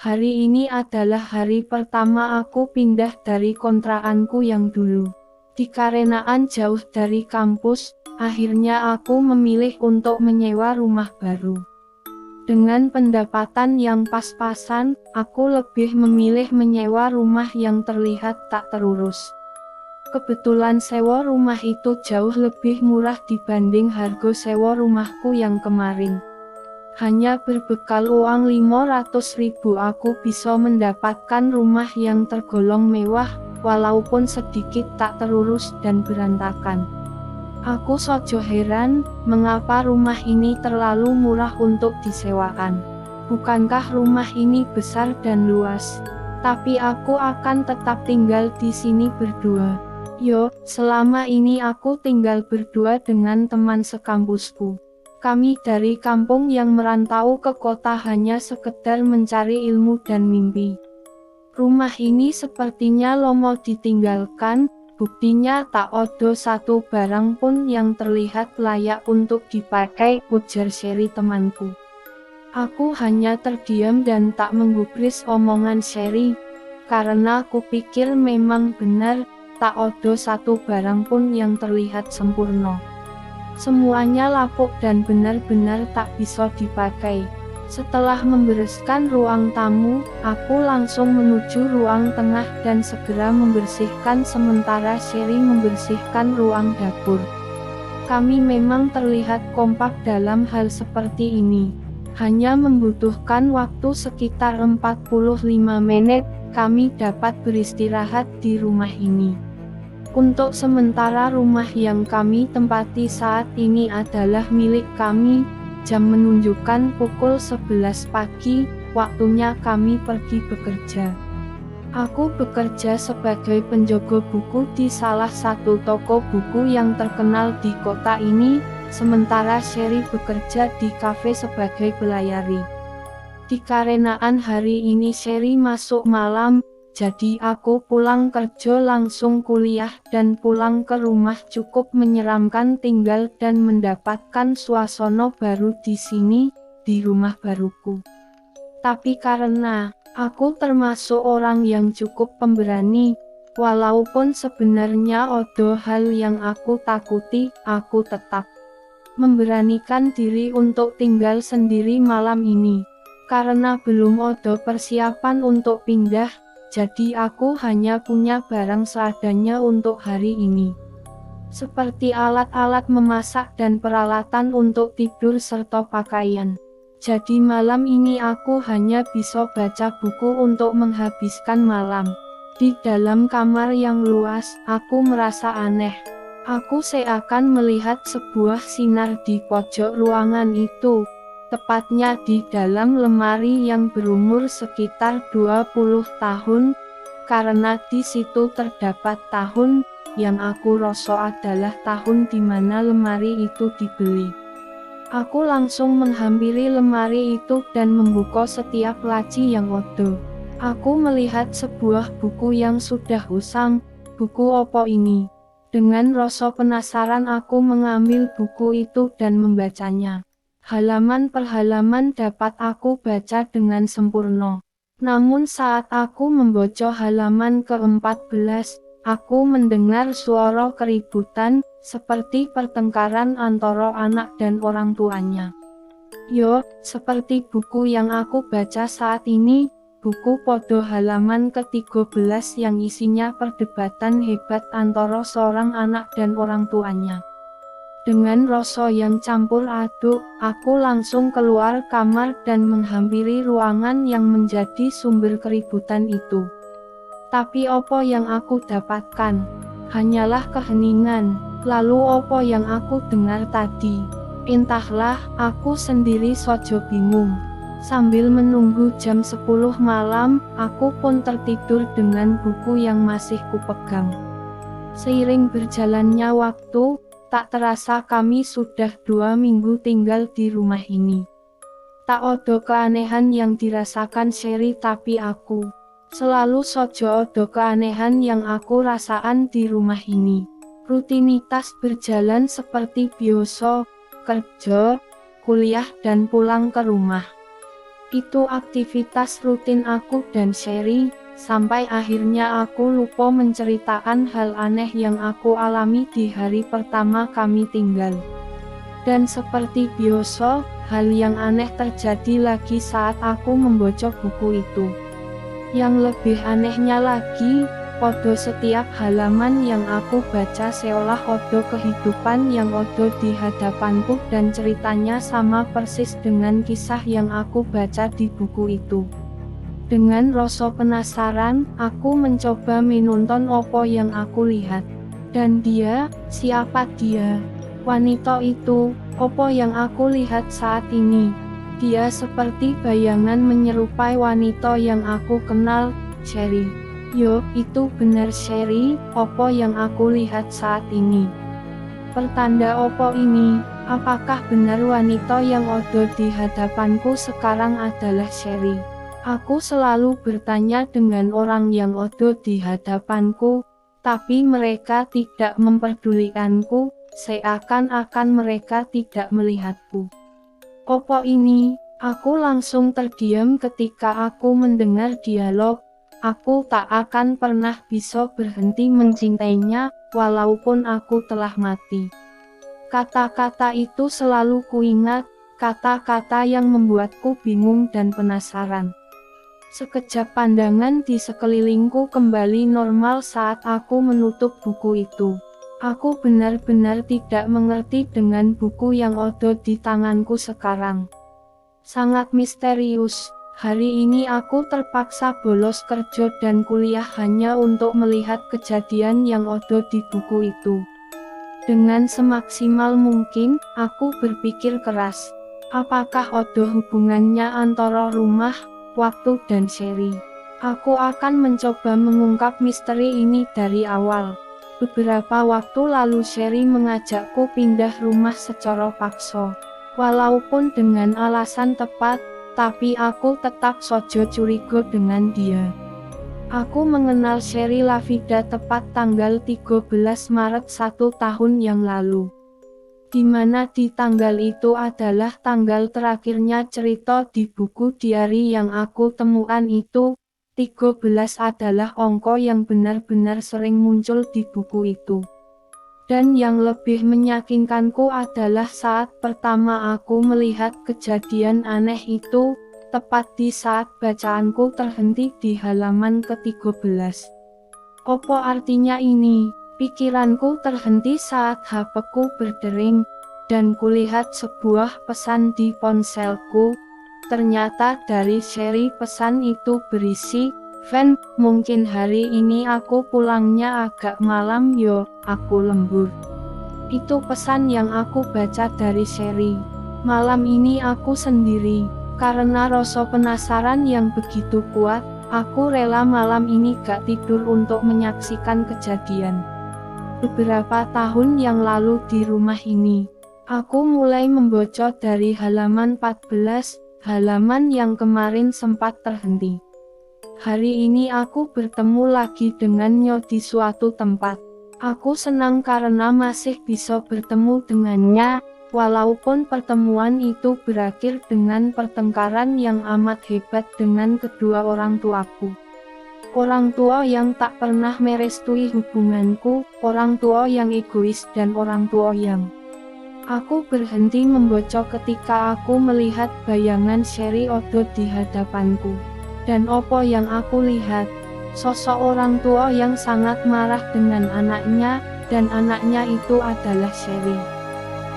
Hari ini adalah hari pertama aku pindah dari kontrakanku yang dulu. Dikarenaan jauh dari kampus, akhirnya aku memilih untuk menyewa rumah baru. Dengan pendapatan yang pas-pasan, aku lebih memilih menyewa rumah yang terlihat tak terurus. Kebetulan sewa rumah itu jauh lebih murah dibanding harga sewa rumahku yang kemarin. Hanya berbekal uang 500.000 aku bisa mendapatkan rumah yang tergolong mewah, walaupun sedikit tak terurus dan berantakan. Aku saja heran, mengapa rumah ini terlalu murah untuk disewakan. Bukankah rumah ini besar dan luas? Tapi aku akan tetap tinggal di sini berdua. Selama ini aku tinggal berdua dengan teman sekampusku. Kami dari kampung yang merantau ke kota hanya sekedar mencari ilmu dan mimpi. Rumah ini sepertinya lomo ditinggalkan, buktinya tak ada satu barang pun yang terlihat layak untuk dipakai, ujar Sherry temanku. Aku hanya terdiam dan tak menggubris omongan Sherry, karena aku pikir memang benar, tak ada satu barang pun yang terlihat sempurna. Semuanya lapuk dan benar-benar tak bisa dipakai. Setelah membereskan ruang tamu, aku langsung menuju ruang tengah dan segera membersihkan sementara Sherry membersihkan ruang dapur. Kami memang terlihat kompak dalam hal seperti ini. Hanya membutuhkan waktu sekitar 45 menit, kami dapat beristirahat di rumah ini. Untuk sementara rumah yang kami tempati saat ini adalah milik kami. Jam menunjukkan pukul 11 pagi, waktunya kami pergi bekerja. Aku bekerja sebagai penjaga buku di salah satu toko buku yang terkenal di kota ini, sementara Sherry bekerja di kafe sebagai pelayari. Dikarenaan hari ini Sherry masuk malam, jadi aku pulang kerja langsung kuliah dan pulang ke rumah cukup menyeramkan tinggal dan mendapatkan suasana baru di sini, di rumah baruku. Tapi karena aku termasuk orang yang cukup pemberani, walaupun sebenarnya ada hal yang aku takuti, aku tetap memberanikan diri untuk tinggal sendiri malam ini. Karena belum ada persiapan untuk pindah, jadi aku hanya punya barang seadanya untuk hari ini. Seperti alat-alat memasak dan peralatan untuk tidur serta pakaian. Jadi malam ini aku hanya bisa baca buku untuk menghabiskan malam. Di dalam kamar yang luas, aku merasa aneh. Aku seakan melihat sebuah sinar di pojok ruangan itu. Tepatnya di dalam lemari yang berumur sekitar 20 tahun, karena di situ terdapat tahun, yang aku rasa adalah tahun di mana lemari itu dibeli. Aku langsung menghampiri lemari itu dan membuka setiap laci yang ada. Aku melihat sebuah buku yang sudah usang. Buku apa ini? Dengan rasa penasaran aku mengambil buku itu dan membacanya. Halaman per halaman dapat aku baca dengan sempurna. Namun saat aku membaca halaman ke-14, aku mendengar suara keributan, seperti pertengkaran antara anak dan orang tuanya. Seperti buku yang aku baca saat ini, buku pada halaman ke-13 yang isinya perdebatan hebat antara seorang anak dan orang tuanya. Dengan rasa yang campur aduk, aku langsung keluar kamar dan menghampiri ruangan yang menjadi sumber keributan itu. Tapi apa yang aku dapatkan? Hanyalah keheningan. Lalu apa yang aku dengar tadi? Entahlah, aku sendiri saja bingung. Sambil menunggu jam 10 malam, aku pun tertidur dengan buku yang masih kupegang. Seiring berjalannya waktu, tak terasa kami sudah 2 minggu tinggal di rumah ini. Tak ada keanehan yang dirasakan Sherry tapi aku. Selalu saja ada keanehan yang aku rasakan di rumah ini. Rutinitas berjalan seperti biasa, kerja, kuliah dan pulang ke rumah. Itu aktivitas rutin aku dan Sherry, sampai akhirnya aku lupa menceritakan hal aneh yang aku alami di hari pertama kami tinggal. Dan seperti biasa, hal yang aneh terjadi lagi saat aku membaca buku itu. Yang lebih anehnya lagi, podo setiap halaman yang aku baca seolah odo kehidupan yang odo di hadapanku dan ceritanya sama persis dengan kisah yang aku baca di buku itu. Dengan rasa penasaran, aku mencoba menonton apa yang aku lihat. Dan dia, siapa dia? Wanita itu, apa yang aku lihat saat ini? Dia seperti bayangan menyerupai wanita yang aku kenal, Sherry. Yo, itu benar Sherry, apa yang aku lihat saat ini? Pertanda apa ini? Apakah benar wanita yang ada di hadapanku sekarang adalah Sherry? Aku selalu bertanya dengan orang yang ada di hadapanku, tapi mereka tidak memperdulikanku, seakan-akan mereka tidak melihatku. Apa ini? Aku langsung terdiam ketika aku mendengar dialog. Aku tak akan pernah bisa berhenti mencintainya, walaupun aku telah mati. Kata-kata itu selalu kuingat, kata-kata yang membuatku bingung dan penasaran. Sekejap pandangan di sekelilingku kembali normal saat aku menutup buku itu. Aku benar-benar tidak mengerti dengan buku yang ada di tanganku sekarang. Sangat misterius. Hari ini aku terpaksa bolos kerja dan kuliah hanya untuk melihat kejadian yang ada di buku itu. Dengan semaksimal mungkin, aku berpikir keras. Apakah ada hubungannya antara rumah, waktu dan Sherry? Aku akan mencoba mengungkap misteri ini dari awal. Beberapa waktu lalu Sherry mengajakku pindah rumah secara paksa. Walaupun dengan alasan tepat, tapi aku tetap saja curiga dengan dia. Aku mengenal Sherry Lavida tepat tanggal 13 Maret 1 tahun yang lalu. Di mana di tanggal itu adalah tanggal terakhirnya cerita di buku diari yang aku temukan itu. 13 adalah angka yang benar-benar sering muncul di buku itu. Dan yang lebih meyakinkanku adalah saat pertama aku melihat kejadian aneh itu, tepat di saat bacaanku terhenti di halaman ke-13. Apa artinya ini? Pikiranku terhenti saat HP-ku berdering, dan kulihat sebuah pesan di ponselku. Ternyata dari Sherry pesan itu berisi, "Van, mungkin hari ini aku pulangnya agak malam yo, aku lembur." Itu pesan yang aku baca dari Sherry. Malam ini aku sendiri. Karena rasa penasaran yang begitu kuat, aku rela malam ini gak tidur untuk menyaksikan kejadian. Beberapa tahun yang lalu di rumah ini, aku mulai membaca dari halaman 14, halaman yang kemarin sempat terhenti. Hari ini aku bertemu lagi dengannya di suatu tempat. Aku senang karena masih bisa bertemu dengannya, walaupun pertemuan itu berakhir dengan pertengkaran yang amat hebat dengan kedua orang tuaku. Orang tua yang tak pernah merestui hubunganku, orang tua yang egois dan orang tua yang... Aku berhenti membaca ketika aku melihat bayangan Sherry Odo di hadapanku. Dan apa yang aku lihat? Sosok orang tua yang sangat marah dengan anaknya, dan anaknya itu adalah Sherry.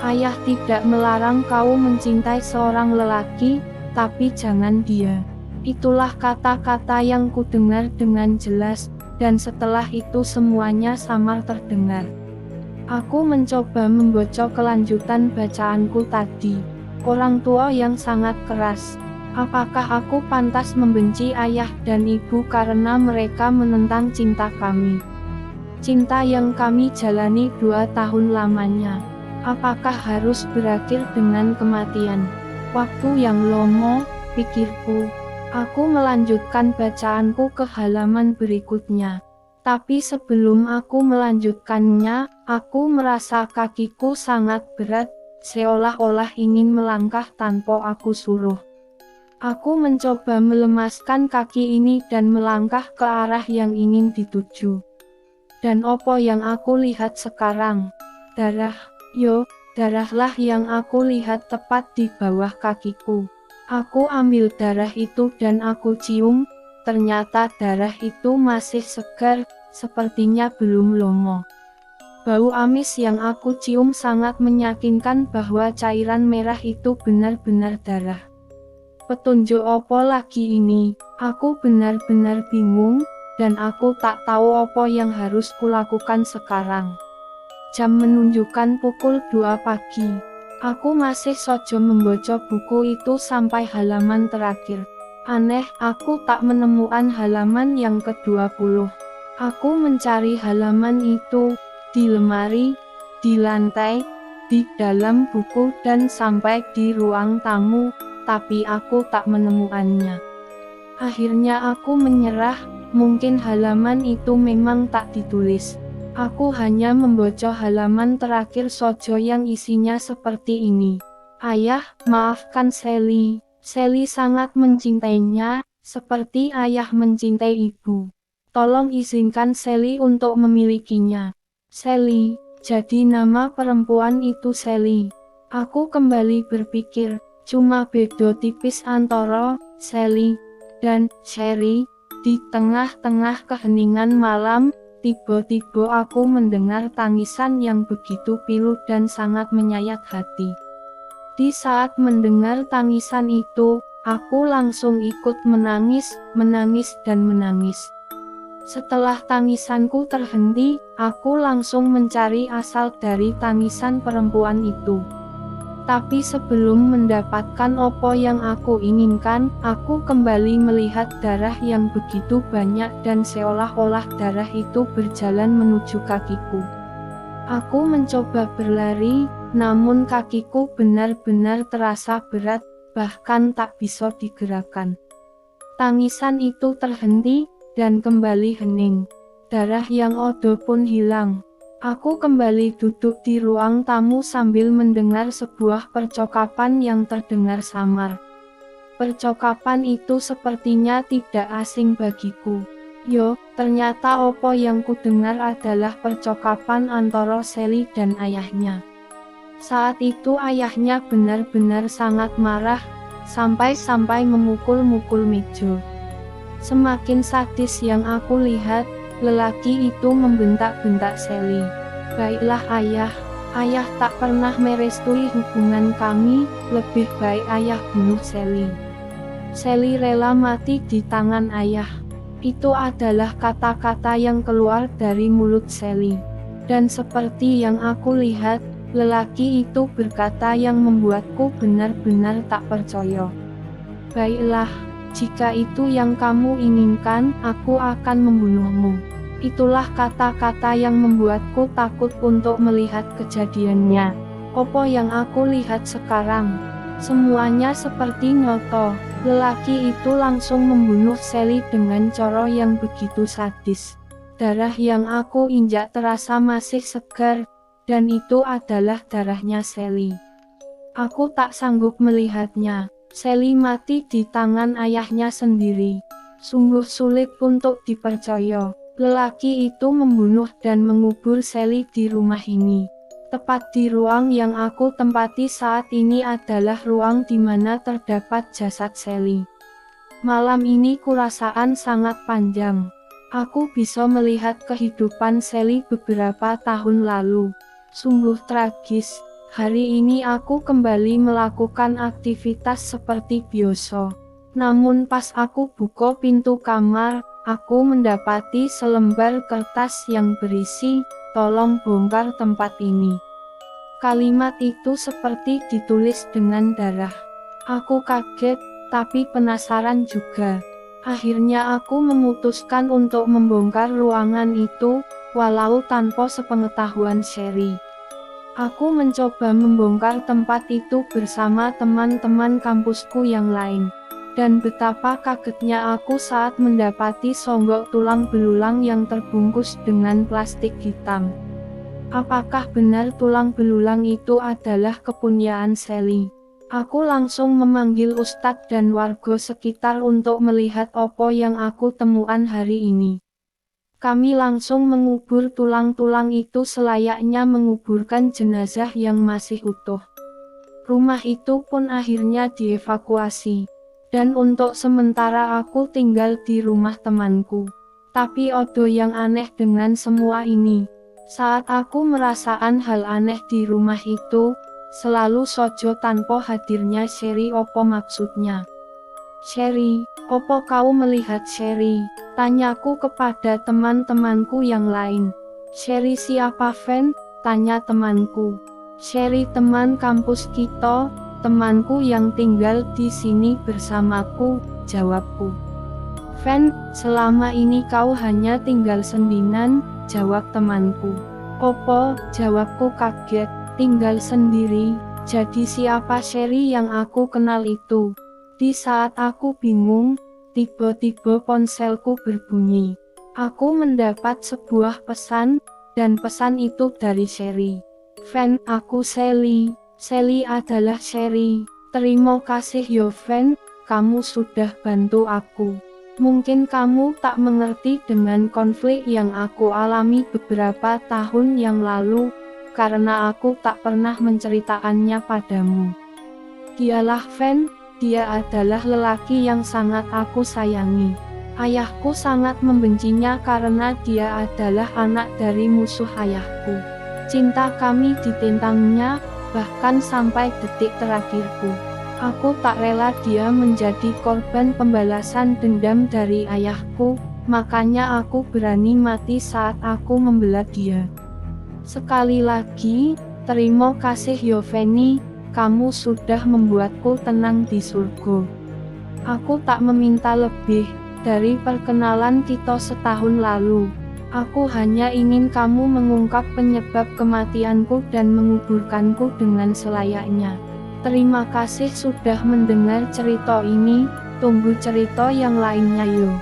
Ayah tidak melarang kau mencintai seorang lelaki, tapi jangan dia. Itulah kata-kata yang kudengar dengan jelas, dan setelah itu semuanya samar terdengar. Aku mencoba membaca kelanjutan bacaanku tadi. Orang tua yang sangat keras. Apakah aku pantas membenci ayah dan ibu karena mereka menentang cinta kami? Cinta yang kami jalani 2 tahun lamanya. Apakah harus berakhir dengan kematian? Waktu yang lama, pikirku. Aku melanjutkan bacaanku ke halaman berikutnya. Tapi sebelum aku melanjutkannya, aku merasa kakiku sangat berat, seolah-olah ingin melangkah tanpa aku suruh. Aku mencoba melemaskan kaki ini dan melangkah ke arah yang ingin dituju. Dan apa yang aku lihat sekarang? Darah, yo, darahlah yang aku lihat tepat di bawah kakiku. Aku ambil darah itu dan aku cium, ternyata darah itu masih segar, sepertinya belum lomo. Bau amis yang aku cium sangat meyakinkan bahwa cairan merah itu benar-benar darah. Petunjuk apa lagi ini? Aku benar-benar bingung, dan aku tak tahu apa yang harus kulakukan sekarang. Jam menunjukkan pukul 2 pagi. Aku masih saja membaca buku itu sampai halaman terakhir. Aneh, aku tak menemukan halaman yang ke-20. Aku mencari halaman itu di lemari, di lantai, di dalam buku dan sampai di ruang tamu, tapi aku tak menemukannya. Akhirnya aku menyerah, mungkin halaman itu memang tak ditulis. Aku hanya membaca halaman terakhir saja yang isinya seperti ini. Ayah, maafkan Sally. Sally sangat mencintainya, seperti ayah mencintai ibu. Tolong izinkan Sally untuk memilikinya. Sally, jadi nama perempuan itu Sally. Aku kembali berpikir, cuma beda tipis antara Sally dan Sherry. Di tengah-tengah keheningan malam, tiba-tiba aku mendengar tangisan yang begitu pilu dan sangat menyayat hati. Di saat mendengar tangisan itu, aku langsung ikut menangis, dan menangis. Setelah tangisanku terhenti, aku langsung mencari asal dari tangisan perempuan itu. Tapi sebelum mendapatkan apa yang aku inginkan, aku kembali melihat darah yang begitu banyak dan seolah-olah darah itu berjalan menuju kakiku. Aku mencoba berlari, namun kakiku benar-benar terasa berat, bahkan tak bisa digerakkan. Tangisan itu terhenti, dan kembali hening. Darah yang ada pun hilang. Aku kembali duduk di ruang tamu sambil mendengar sebuah percakapan yang terdengar samar. Percakapan itu sepertinya tidak asing bagiku. Yo, ternyata apa yang kudengar adalah percakapan antara Sally dan ayahnya. Saat itu ayahnya benar-benar sangat marah, sampai-sampai memukul-mukul meja. Semakin sadis yang aku lihat, lelaki itu membentak-bentak Sally. Baiklah ayah tak pernah merestui hubungan kami, lebih baik ayah bunuh Sally. Sally rela mati di tangan ayah. Itu adalah kata-kata yang keluar dari mulut Sally. Dan seperti yang aku lihat, lelaki itu berkata yang membuatku benar-benar tak percaya. Baiklah. Jika itu yang kamu inginkan, aku akan membunuhmu. Itulah kata-kata yang membuatku takut untuk melihat kejadiannya. Apa yang aku lihat sekarang? Semuanya seperti nyata. Lelaki itu langsung membunuh Sally dengan cara yang begitu sadis. Darah yang aku injak terasa masih segar, dan itu adalah darahnya Sally. Aku tak sanggup melihatnya. Sally mati di tangan ayahnya sendiri. Sungguh sulit untuk dipercaya. Lelaki itu membunuh dan mengubur Sally di rumah ini. Tepat di ruang yang aku tempati saat ini adalah ruang di mana terdapat jasad Sally. Malam ini kurasaan sangat panjang. Aku bisa melihat kehidupan Sally beberapa tahun lalu. Sungguh tragis. Hari ini aku kembali melakukan aktivitas seperti biasa. Namun pas aku buka pintu kamar, aku mendapati selembar kertas yang berisi, "Tolong bongkar tempat ini." Kalimat itu seperti ditulis dengan darah. Aku kaget, tapi penasaran juga. Akhirnya aku memutuskan untuk membongkar ruangan itu, walau tanpa sepengetahuan Sherry. Aku mencoba membongkar tempat itu bersama teman-teman kampusku yang lain. Dan betapa kagetnya aku saat mendapati songgok tulang belulang yang terbungkus dengan plastik hitam. Apakah benar tulang belulang itu adalah kepunyaan Sally? Aku langsung memanggil ustadz dan warga sekitar untuk melihat apa yang aku temukan hari ini. Kami langsung mengubur tulang-tulang itu selayaknya menguburkan jenazah yang masih utuh. Rumah itu pun akhirnya dievakuasi. Dan untuk sementara aku tinggal di rumah temanku. Tapi ada yang aneh dengan semua ini. Saat aku merasakan hal aneh di rumah itu, selalu saja tanpa hadirnya Sherry. Apa maksudnya? Sherry, apa kau melihat Sherry? Tanyaku kepada teman-temanku yang lain. Sherry siapa, Van? Tanya temanku. Sherry teman kampus kita, temanku yang tinggal di sini bersamaku, jawabku. Van, selama ini kau hanya tinggal sendirian, jawab temanku. Opo, jawabku kaget, tinggal sendiri, jadi siapa Sherry yang aku kenal itu? Di saat aku bingung, tiba-tiba ponselku berbunyi. Aku mendapat sebuah pesan, dan pesan itu dari Sherry. Van, aku Sally. Sally adalah Sherry. Terima kasih yo Van, kamu sudah bantu aku. Mungkin kamu tak mengerti dengan konflik yang aku alami beberapa tahun yang lalu, karena aku tak pernah menceritakannya padamu. Dialah Van. Dia adalah lelaki yang sangat aku sayangi. Ayahku sangat membencinya karena dia adalah anak dari musuh ayahku. Cinta kami ditentangnya, bahkan sampai detik terakhirku. Aku tak rela dia menjadi korban pembalasan dendam dari ayahku, makanya aku berani mati saat aku membela dia. Sekali lagi, terima kasih Yoveni. Kamu sudah membuatku tenang di surga. Aku tak meminta lebih dari perkenalan kita setahun lalu. Aku hanya ingin kamu mengungkap penyebab kematianku dan menguburkanku dengan selayaknya. Terima kasih sudah mendengar cerita ini, tunggu cerita yang lainnya yuk.